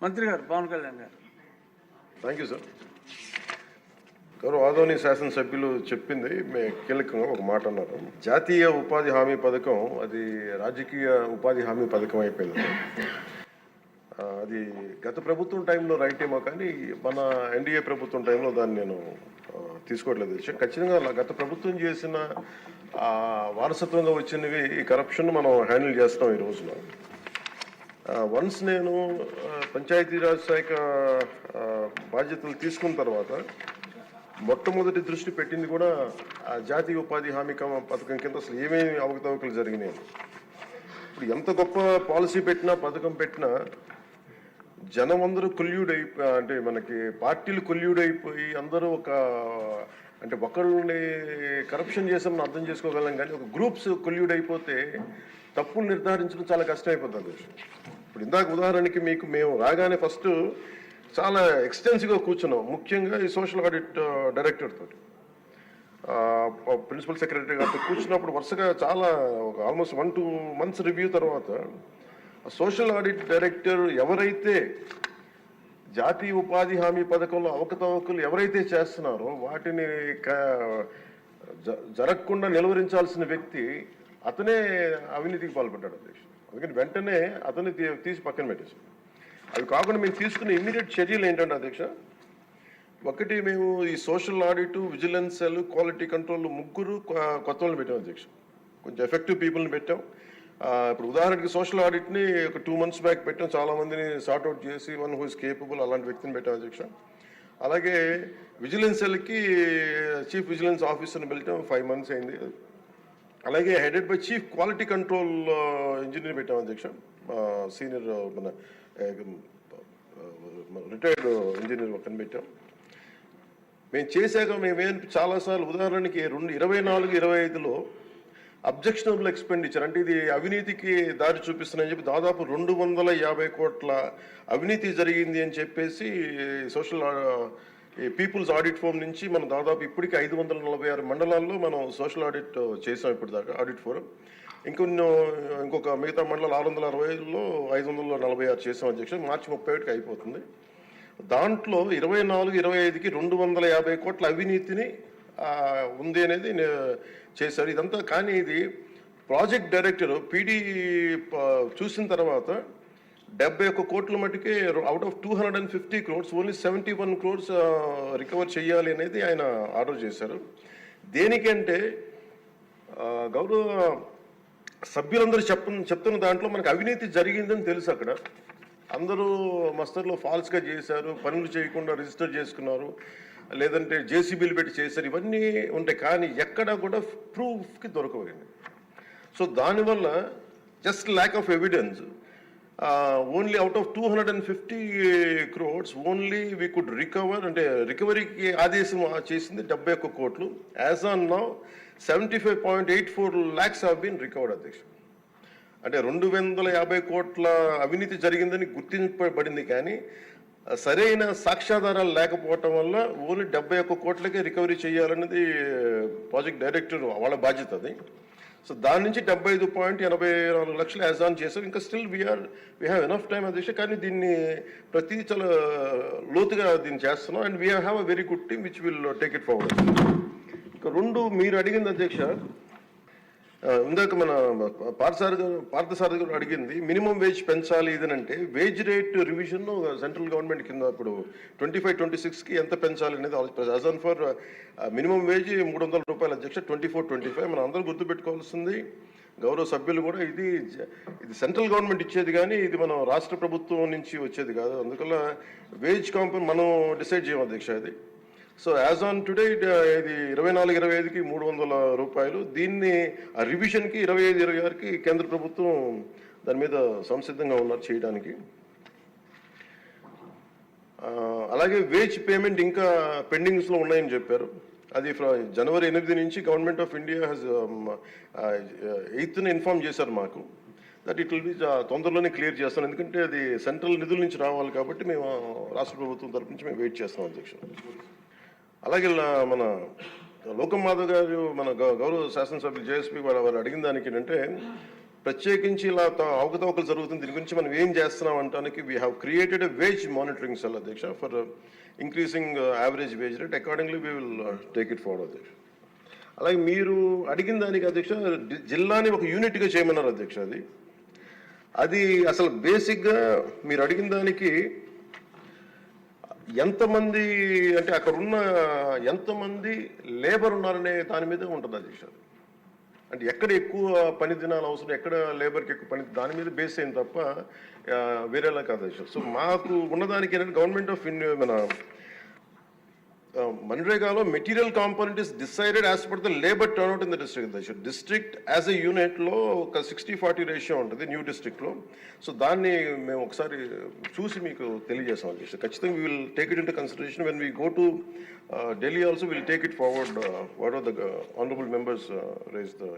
మంత్రి గారు పవన్ కళ్యాణ్ గారు. Thank you sir. గౌరవ ఆదోని శాసనసభ్యులు చెప్పింది కీలకంగా ఒక మాట అన్నారు. జాతీయ ఉపాధి హామీ పథకం అది రాజకీయ ఉపాధి హామీ పథకం అయిపోయింది. అది గత ప్రభుత్వం టైంలో రైట్ ఏమో కానీ మన ఎన్డీఏ ప్రభుత్వం టైంలో దాన్ని నేను తీసుకోవట్లేదు. ఖచ్చితంగా గత ప్రభుత్వం చేసిన వారసత్వంగా వచ్చినవి ఈ కరప్షన్ మనం హ్యాండిల్ చేస్తున్నాం ఈ రోజున. వన్స్ నేను పంచాయతీరాజ్ శాఖ బాధ్యతలు తీసుకున్న తర్వాత మొట్టమొదటి దృష్టి పెట్టింది కూడా జాతీయ ఉపాధి హామీ పథకం కింద అసలు ఏమేమి అవకతవకలు జరిగినాయి. ఇప్పుడు ఎంత గొప్ప పాలసీ పెట్టినా పథకం పెట్టినా జనం అందరూ అంటే మనకి పార్టీలు కొల్యూడైపోయి అందరూ అంటే ఒకళ్ళని కరప్షన్ చేసామని అర్థం చేసుకోగలం, కానీ ఒక గ్రూప్స్ కొల్యూడైపోతే తప్పులు నిర్ధారించడం చాలా కష్టమైపోతుంది. ఇప్పుడు ఇందాక ఉదాహరణకి మేము రాగానే ఫస్ట్ చాలా ఎక్స్టెన్సివ్గా కూర్చున్నాం. ముఖ్యంగా ఈ సోషల్ ఆడిట్ డైరెక్టర్ తోటి, ప్రిన్సిపల్ సెక్రటరీ గారితో కూర్చున్నప్పుడు వరుసగా చాలా ఆల్మోస్ట్ 1-2 months రివ్యూ తర్వాత సోషల్ ఆడిట్ డైరెక్టర్ ఎవరైతే జాతీయ ఉపాధి హామీ పథకంలో అవకతవకలు ఎవరైతే చేస్తున్నారో వాటిని జరగకుండా నిలువరించాల్సిన వ్యక్తి అతనే అవినీతికి పాల్పడ్డాడు అధ్యక్షుడు. అందుకని వెంటనే అతన్ని తీసి పక్కన పెట్టేశాం. అవి కాకుండా మేము తీసుకున్న ఇమ్మీడియట్ చర్యలు ఏంటంటే అధ్యక్ష, ఒకటి మేము ఈ social audit, vigilance cell, quality control ముగ్గురు కొత్త వాళ్ళని పెట్టాం అధ్యక్ష. కొంచెం ఎఫెక్టివ్ పీపుల్ని పెట్టాం. ఇప్పుడు ఉదాహరణకి సోషల్ ఆడిట్ని ఒక 2 months బ్యాక్ పెట్టాం. చాలా మందిని సార్ట్అవుట్ చేసి వన్ హూ ఇస్ కేపబుల్ అలాంటి వ్యక్తిని పెట్టాం అధ్యక్ష. అలాగే విజిలెన్స్ సెల్కి చీఫ్ విజిలెన్స్ ఆఫీసర్ని పెట్టాం, 5 months అయింది. అలాగే headed by chief quality control engineer పెట్టాం అధ్యక్ష. సీనియర్ మన రిటైర్డ్ ఇంజనీర్ ఒకరిని పెట్టాం. మేము చేశాక మేమేం చాలాసార్లు ఉదాహరణకి 2024-25లో అబ్జెక్షనబుల్ ఎక్స్పెండిచర్ అంటే ఇది అవినీతికి దారి చూపిస్తున్నాయని చెప్పి దాదాపు 250 కోట్ల అవినీతి జరిగింది అని చెప్పేసి సోషల్ పీపుల్స్ ఆడిట్ ఫోరం నుంచి మనం దాదాపు ఇప్పటికీ 546 మండలాల్లో మనం సోషల్ ఆడిట్ చేసాం ఇప్పటిదాకా ఆడిట్ ఫోరం. ఇంకొక మిగతా మండలాలు 665లో 546 చేసాం అధ్యక్ష. మార్చి 31కి అయిపోతుంది. దాంట్లో 24-25కి 250 కోట్ల అవినీతిని ఉంది అనేది చేశారు. ఇదంతా కానీ ఇది ప్రాజెక్ట్ డైరెక్టర్ పీడీ చూసిన తర్వాత 71 కోట్ల మటుకే out of 250 crores only 71 crores recover చేయాలి అనేది ఆయన ఆర్డర్ చేశారు. దేనికంటే గౌరవ సభ్యులందరూ చెప్తున్న దాంట్లో మనకు అవినీతి జరిగిందని తెలుసు. అక్కడ అందరూ మస్తర్లో ఫాల్స్గా చేశారు, పనులు చేయకుండా రిజిస్టర్ చేసుకున్నారు, లేదంటే జేసీబీలు పెట్టి చేశారు, ఇవన్నీ ఉంటాయి. కానీ ఎక్కడ కూడా ప్రూఫ్కి దొరకవండి. సో దానివల్ల just lack of evidence only out of 250 crores only we could recover. అంటే రికవరీకి ఆదేశం చేసింది 71 కోట్లు. As on now 75.84 lakhs have been recovered అధ్యక్ష. అంటే 250 కోట్ల అవినీతి జరిగిందని గుర్తింపబడింది, కానీ సరైన సాక్ష్యాధారాలు లేకపోవటం వల్ల ఓన్లీ 71 కోట్లకే రికవరీ చేయాలన్నది ప్రాజెక్ట్ డైరెక్టర్ వాళ్ళ బాధ్యత అది. సో దాని నుంచి 75.84 లక్షలు యాజ్ ఆన్ చేశారు. ఇంకా still we have enough time అధ్యక్ష. కానీ దీన్ని ప్రతి చాలా లోతుగా దీన్ని చేస్తున్నాం. And we have a very good team which will take it forward. ఇంకా రెండు మీరు అడిగింది అధ్యక్ష, ఇందాక మన పార్థసారథి గారు అడిగింది మినిమం వేజ్ పెంచాలి ఇదనంటే wage rate revision central government కింద ఇప్పుడు 25-26కి ఎంత పెంచాలి అనేది as on for minimum wage 300 రూపాయలు అధ్యక్ష. 24-25 మనం అందరూ గుర్తుపెట్టుకోవాల్సింది. గౌరవ సభ్యులు కూడా ఇది సెంట్రల్ గవర్నమెంట్ ఇచ్చేది, కానీ ఇది మనం రాష్ట్ర ప్రభుత్వం నుంచి వచ్చేది కాదు. అందువల్ల వేజ్ కాంపౌండ్ మనం డిసైడ్ చేయం అధ్యక్ష అది. సో యాజ్ ఆన్ టుడే ఇది 24-25కి 300 రూపాయలు. దీన్ని ఆ రివిజన్కి 25-26కి కేంద్ర ప్రభుత్వం దాని మీద సంసిద్ధంగా ఉన్నారు చేయడానికి. అలాగే వేజ్ పేమెంట్ ఇంకా పెండింగ్స్లో ఉన్నాయని చెప్పారు. అది జనవరి 8 నుంచి government of India has 8th inform చేశారు మాకు దట్ ఇట్ విల్ బి తొందరలోనే క్లియర్ చేస్తాను. ఎందుకంటే అది సెంట్రల్ నిధుల నుంచి రావాలి కాబట్టి మేము రాష్ట్ర ప్రభుత్వం తరపు నుంచి మేము వెయిట్ చేస్తాం అధ్యక్షుడు. అలాగే మన లోకం మాధవ్ గారు మన గౌరవ శాసనసభ్యులు జేఎస్పీ వారు అడిగిన దానికి ఏంటంటే ప్రత్యేకించి ఇలా అవకతవకలు జరుగుతుంది, దీని గురించి మనం ఏం చేస్తున్నాం అంటానికి we have created a wage monitoring cell అధ్యక్ష for increasing average wage rate. Accordingly we will take it forward అధ్యక్ష. అలాగే మీరు అడిగిన దానికి అధ్యక్ష జిల్లాని ఒక యూనిట్గా చేయమన్నారు అధ్యక్ష. అది అసలు బేసిక్గా మీరు అడిగిన దానికి ఎంతమంది అంటే అక్కడ ఉన్న ఎంతమంది లేబర్ ఉన్నారనే దాని మీద ఉంటుంది అధ్యక్ష. అంటే ఎక్కడ ఎక్కువ పని దినాలు అవసరం, ఎక్కడ లేబర్కి ఎక్కువ పని, దాని మీద బేస్ అయింది తప్ప వేరేలా కాదు అధ్యక్ష. సో మాకు ఉన్నదానికి ఏంటంటే గవర్నమెంట్ ఆఫ్ ఇండియా మన మన్రేగాలో material component is decided as per the labour turnout in the district అధ్యక్ష. డిస్ట్రిక్ట్ యాజ్ ఎ యూనిట్లో ఒక 60-40 రేషియో ఉంటుంది న్యూ డిస్ట్రిక్ట్లో. సో దాన్ని మేము ఒకసారి చూసి మీకు తెలియజేస్తాం అధ్యక్ష. ఖచ్చితంగా we will take it into consideration when we go to Delhi also will take it forward what are the honourable members raise the